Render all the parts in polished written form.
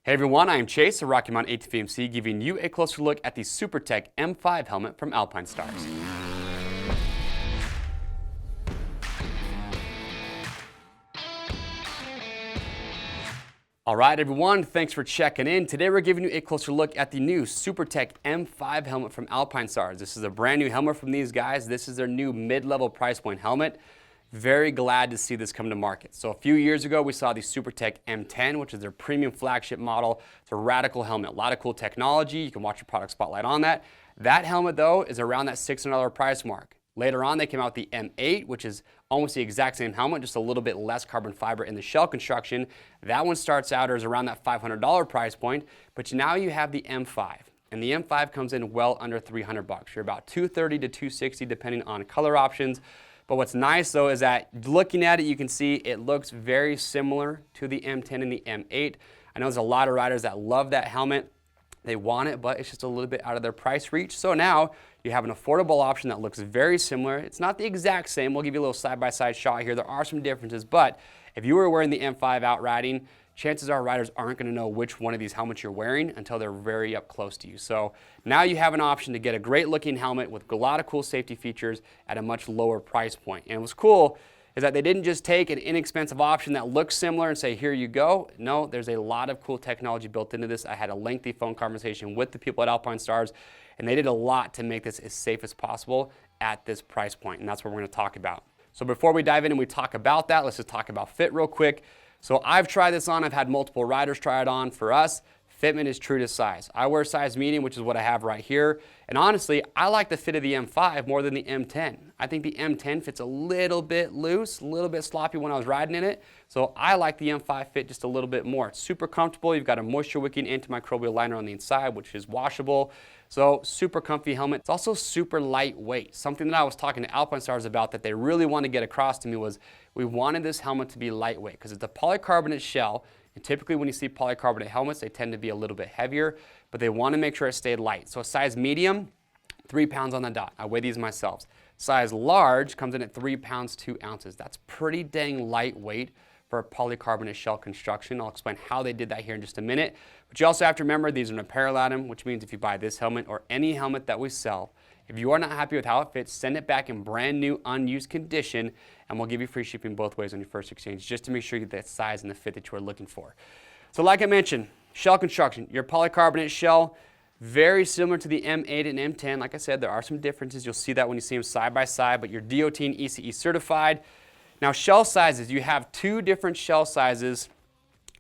Hey everyone, I am Chase, a Rocky Mountain ATV MC, giving you a closer look at the Supertech M5 helmet from Alpinestars. All right everyone, thanks for checking in. Today we're giving you a closer look at the new Supertech M5 helmet from Alpinestars. This is a brand new helmet from these guys. This is their new mid-level price point helmet. Very glad to see this come to market. So a few years ago, we saw the Supertech M10, which is their premium flagship model. It's a radical helmet, a lot of cool technology. You can watch your product spotlight on that. That helmet, though, is around that $600 price mark. Later on, they came out with the M8, which is almost the exact same helmet, just a little bit less carbon fiber in the shell construction. That one starts out as around that $500 price point, but now you have the M5. And the M5 comes in well under $300. You're about $230 to $260 depending on color options. But what's nice though is that looking at it, you can see it looks very similar to the M10 and the M8. I know there's a lot of riders that love that helmet. They want it, but it's just a little bit out of their price reach. So now you have an affordable option that looks very similar. It's not the exact same. We'll give you a little side-by-side shot here. There are some differences, but if you were wearing the M5 out riding, chances are riders aren't going to know which one of these helmets you're wearing until they're very up close to you. So now you have an option to get a great looking helmet with a lot of cool safety features at a much lower price point. And what's cool is that they didn't just take an inexpensive option that looks similar and say, here you go. No, there's a lot of cool technology built into this. I had a lengthy phone conversation with the people at Alpinestars, and they did a lot to make this as safe as possible at this price point, and that's what we're going to talk about. So before we dive in and we talk about that, let's just talk about fit real quick. So I've tried this on, I've had multiple riders try it on. For us, fitment is true to size. I wear size medium, which is what I have right here. And honestly, I like the fit of the M5 more than the M10. I think the M10 fits a little bit loose, a little bit sloppy when I was riding in it. So I like the M5 fit just a little bit more. It's super comfortable. You've got a moisture wicking antimicrobial liner on the inside, which is washable. So super comfy helmet. It's also super lightweight. Something that I was talking to Alpinestars about that they really want to get across to me was we wanted this helmet to be lightweight because it's a polycarbonate shell. And typically when you see polycarbonate helmets, they tend to be a little bit heavier, but they want to make sure it stayed light. So a size medium, 3 pounds on the dot. I weigh these myself. Size large comes in at 3 pounds, 2 ounces. That's pretty dang lightweight for a polycarbonate shell construction. I'll explain how they did that here in just a minute. But you also have to remember these are an apparel item, which means if you buy this helmet or any helmet that we sell, if you are not happy with how it fits, send it back in brand new, unused condition, and we'll give you free shipping both ways on your first exchange, just to make sure you get that size and the fit that you are looking for. So like I mentioned, shell construction, your polycarbonate shell, very similar to the M8 and M10. Like I said, there are some differences. You'll see that when you see them side by side, but you're DOT and ECE certified. Now shell sizes, you have 2 different shell sizes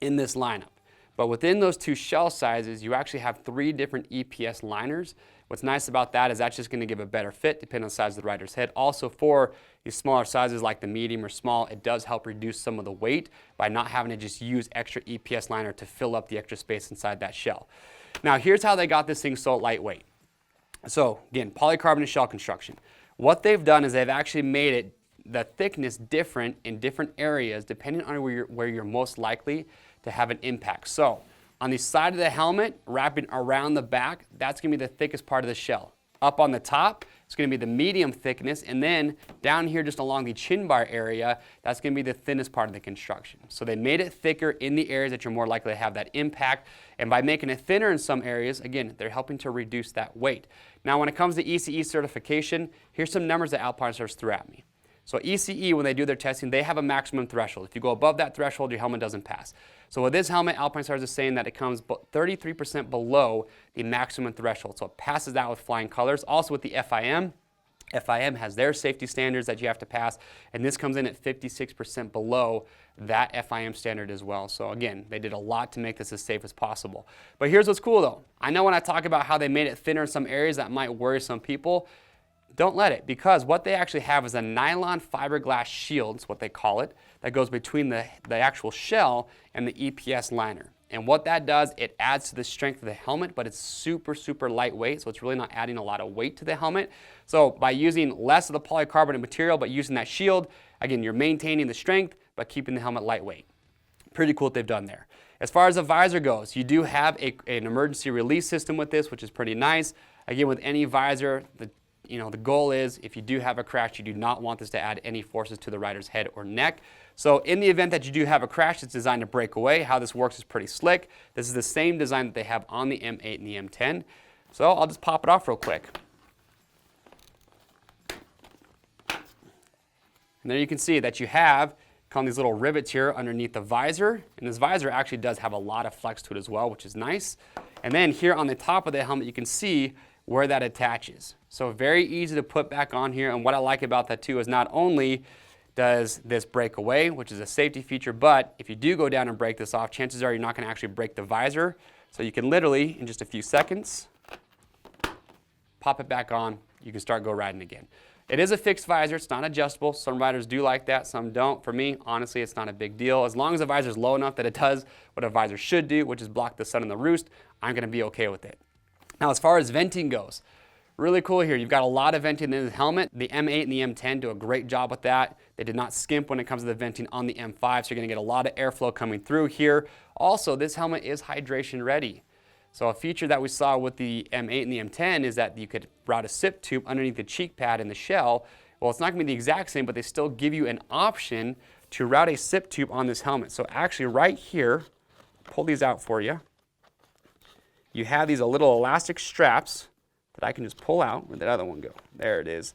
in this lineup. But within those 2 shell sizes, you actually have 3 different EPS liners. What's nice about that is that's just going to give a better fit depending on the size of the rider's head. Also for these smaller sizes like the medium or small, it does help reduce some of the weight by not having to just use extra EPS liner to fill up the extra space inside that shell. Now here's how they got this thing so lightweight. So again, polycarbonate shell construction. What they've done is they've actually made it the thickness different in different areas depending on where you're most likely to have an impact. So on the side of the helmet, wrapping around the back, that's going to be the thickest part of the shell. Up on the top, it's going to be the medium thickness, and then down here just along the chin bar area, that's going to be the thinnest part of the construction. So they made it thicker in the areas that you're more likely to have that impact, and by making it thinner in some areas, again, they're helping to reduce that weight. Now when it comes to ECE certification, here's some numbers that Alpinestars threw at me. So ECE, when they do their testing, they have a maximum threshold. If you go above that threshold, your helmet doesn't pass. So with this helmet, Alpinestars is saying that it comes 33% below the maximum threshold. So it passes that with flying colors. Also with the FIM, FIM has their safety standards that you have to pass, and this comes in at 56% below that FIM standard as well. So again, they did a lot to make this as safe as possible. But here's what's cool though. I know when I talk about how they made it thinner in some areas that might worry some people, don't let it, because what they actually have is a nylon fiberglass shield, is what they call it, that goes between the actual shell and the EPS liner. And what that does, it adds to the strength of the helmet, but it's super, super lightweight, so it's really not adding a lot of weight to the helmet. So by using less of the polycarbonate material, but using that shield, again, you're maintaining the strength, but keeping the helmet lightweight. Pretty cool what they've done there. As far as the visor goes, you do have an emergency release system with this, which is pretty nice. Again, with any visor, the the goal is if you do have a crash, you do not want this to add any forces to the rider's head or neck. So in the event that you do have a crash, it's designed to break away. How this works is pretty slick. This is the same design that they have on the M8 and the M10. So I'll just pop it off real quick. And there you can see that you have kind of these little rivets here underneath the visor. And this visor actually does have a lot of flex to it as well, which is nice. And then here on the top of the helmet, you can see where that attaches. So very easy to put back on here. And what I like about that too is not only does this break away, which is a safety feature, but if you do go down and break this off, chances are you're not going to actually break the visor. So you can literally, in just a few seconds, pop it back on. You can start go riding again. It is a fixed visor. It's not adjustable. Some riders do like that. Some don't. For me, honestly, it's not a big deal. As long as the visor is low enough that it does what a visor should do, which is block the sun and the roost, I'm going to be okay with it. Now, as far as venting goes, really cool here. You've got a lot of venting in the helmet. The M8 and the M10 do a great job with that. They did not skimp when it comes to the venting on the M5, so you're going to get a lot of airflow coming through here. Also, this helmet is hydration ready. So a feature that we saw with the M8 and the M10 is that you could route a sip tube underneath the cheek pad in the shell. Well, it's not going to be the exact same, but they still give you an option to route a sip tube on this helmet. So actually right here, pull these out for you. You have these little elastic straps that I can just pull out. Where'd that other one go? There it is.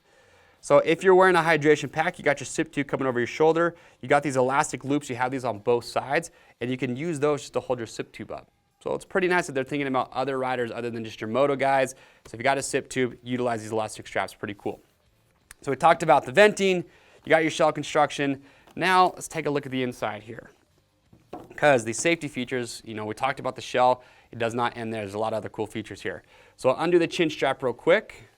So if you're wearing a hydration pack, you got your sip tube coming over your shoulder. You got these elastic loops. You have these on both sides, and you can use those just to hold your sip tube up. So it's pretty nice that they're thinking about other riders other than just your moto guys. So if you got a sip tube, utilize these elastic straps. Pretty cool. So we talked about the venting. You got your shell construction. Now let's take a look at the inside here. Because these safety features, we talked about the shell. It does not end there. There's a lot of other cool features here. So I'll undo the chin strap real quick.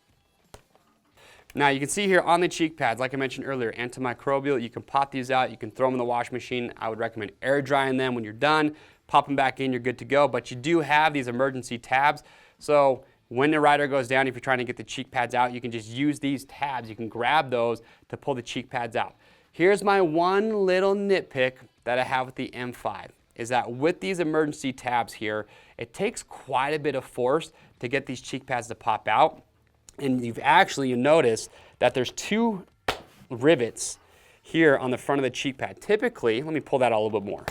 Now you can see here on the cheek pads, like I mentioned earlier, antimicrobial. You can pop these out. You can throw them in the wash machine. I would recommend air drying them when you're done. Pop them back in, you're good to go. But you do have these emergency tabs. So when the rider goes down, if you're trying to get the cheek pads out, you can just use these tabs. You can grab those to pull the cheek pads out. Here's my one little nitpick that I have with the M5, is that with these emergency tabs here, it takes quite a bit of force to get these cheek pads to pop out. And you notice that there's two rivets here on the front of the cheek pad. Typically, let me pull that out a little bit more.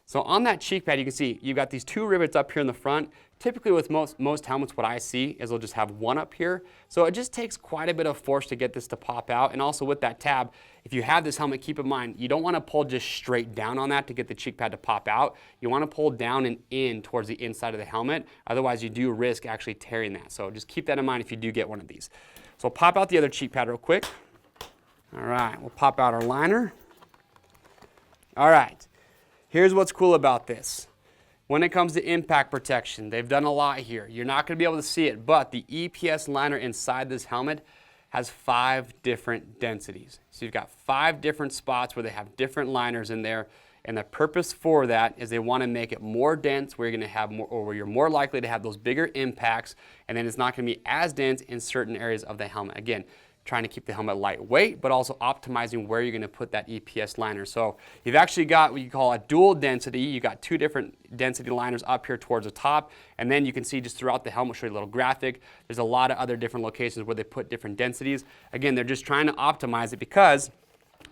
So on that cheek pad, you can see you've got these two rivets up here in the front. Typically with most helmets, what I see is they'll just have one up here. So it just takes quite a bit of force to get this to pop out. And also with that tab, if you have this helmet, keep in mind, you don't want to pull just straight down on that to get the cheek pad to pop out. You want to pull down and in towards the inside of the helmet. Otherwise, you do risk actually tearing that. So just keep that in mind if you do get one of these. So we'll pop out the other cheek pad real quick. All right, we'll pop out our liner. All right. Here's what's cool about this. When it comes to impact protection, they've done a lot here. You're not going to be able to see it, but the EPS liner inside this helmet has 5 different densities. So you've got 5 different spots where they have different liners in there, and the purpose for that is they want to make it more dense, where you're going to have more, or where you're more likely to have those bigger impacts, and then it's not going to be as dense in certain areas of the helmet. Again, trying to keep the helmet lightweight, but also optimizing where you're going to put that EPS liner. So you've actually got what you call a dual density. You got 2 different density liners up here towards the top, and then you can see just throughout the helmet, show you a little graphic. There's a lot of other different locations where they put different densities. Again, they're just trying to optimize it because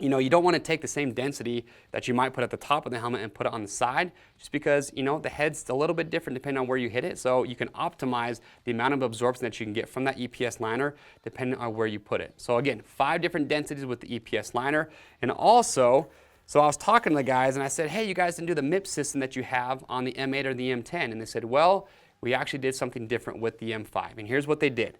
you don't want to take the same density that you might put at the top of the helmet and put it on the side, just because, the head's a little bit different depending on where you hit it. So you can optimize the amount of absorption that you can get from that EPS liner depending on where you put it. So again, 5 different densities with the EPS liner. And also, so I was talking to the guys and I said, hey, you guys didn't do the MIPS system that you have on the M8 or the M10. And they said, well, we actually did something different with the M5. And here's what they did.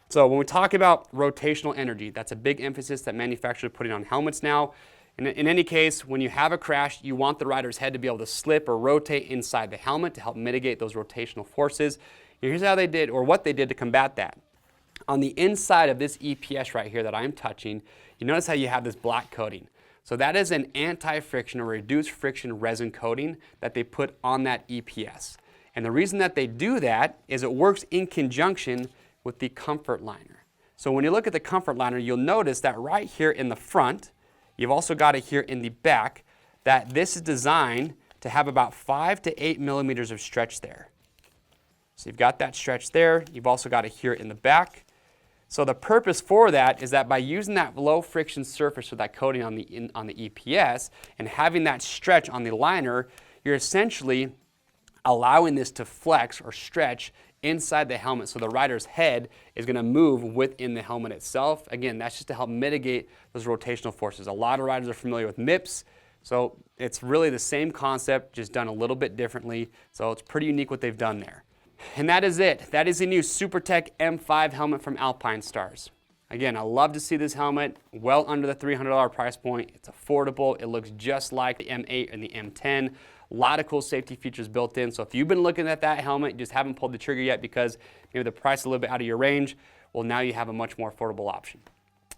So when we talk about rotational energy, that's a big emphasis that manufacturers are putting on helmets now. In any case, when you have a crash, you want the rider's head to be able to slip or rotate inside the helmet to help mitigate those rotational forces. And here's how they did, or what they did to combat that. On the inside of this EPS right here that I'm touching, you notice how you have this black coating. So that is an anti-friction or reduced friction resin coating that they put on that EPS. And the reason that they do that is it works in conjunction with the comfort liner. So when you look at the comfort liner, you'll notice that right here in the front, you've also got it here in the back, that this is designed to have about 5 to 8 millimeters of stretch there. So you've got that stretch there. You've also got it here in the back. So the purpose for that is that by using that low friction surface with that coating on the EPS and having that stretch on the liner, you're essentially allowing this to flex or stretch inside the helmet, so the rider's head is going to move within the helmet itself. Again, that's just to help mitigate those rotational forces. A lot of riders are familiar with MIPS, so it's really the same concept, just done a little bit differently. So it's pretty unique what they've done there. And that is it. That is the new Supertech M5 helmet from Alpinestars. Again, I love to see this helmet, well under the $300 price point. It's affordable. It looks just like the M8 and the M10. A lot of cool safety features built in. So if you've been looking at that helmet, you just haven't pulled the trigger yet because maybe the price is a little bit out of your range, well, now you have a much more affordable option.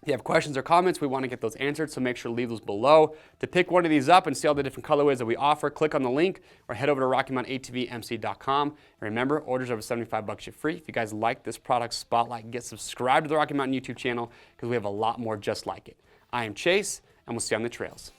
If you have questions or comments, we want to get those answered, so make sure to leave those below. To pick one of these up and see all the different colorways that we offer, click on the link or head over to RockyMountainATVMC.com. And remember, orders over $75 ship free. If you guys like this product spotlight, get subscribed to the Rocky Mountain YouTube channel because we have a lot more just like it. I am Chase, and we'll see you on the trails.